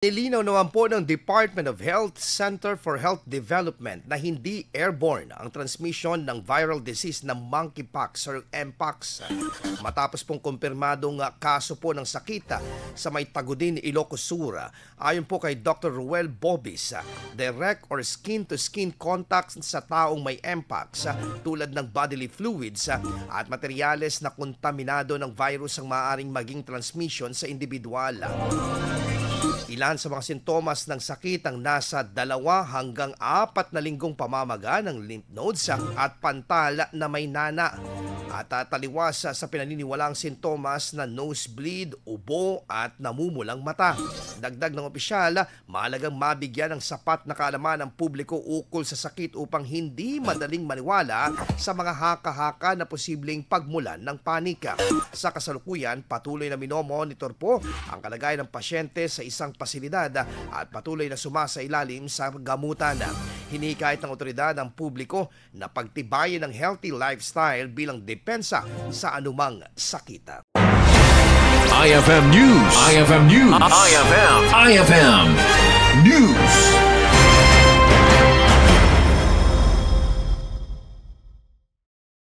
Nilinaw naman po ng Department of Health Center for Health Development na hindi airborne ang transmission ng viral disease ng monkeypox or mpox. Matapos pong kumpirmadong kaso po ng sakita sa may Tagudin, Ilocos Sur, ayon po kay Dr. Ruel Bobis, direct or skin-to-skin contact sa taong may mpox tulad ng bodily fluids at materyales na kontaminado ng virus ang maaaring maging transmission sa individual. Ilan sa mga sintomas ng sakit ang nasa 2 hanggang 4 na linggong pamamaga ng lymph nodes at pantal na may nana. At taliwas sa pinaniniwalaang sintomas na nosebleed, ubo at namumulang mata. Dagdag ng opisyal, mahalagang mabigyan ng sapat na kaalaman ng publiko ukol sa sakit upang hindi madaling maniwala sa mga haka-haka na posibleng pagmulan ng panika. Sa kasalukuyan, patuloy na minomonitor po ang kalagayan ng pasyente sa isang pasilidad at patuloy na sumasailalim sa gamutan. Hinikayat ng otoridad ang publiko na pagtibayin ng healthy lifestyle bilang depensa sa anumang sakit. IFM News. IFM News. IFM News.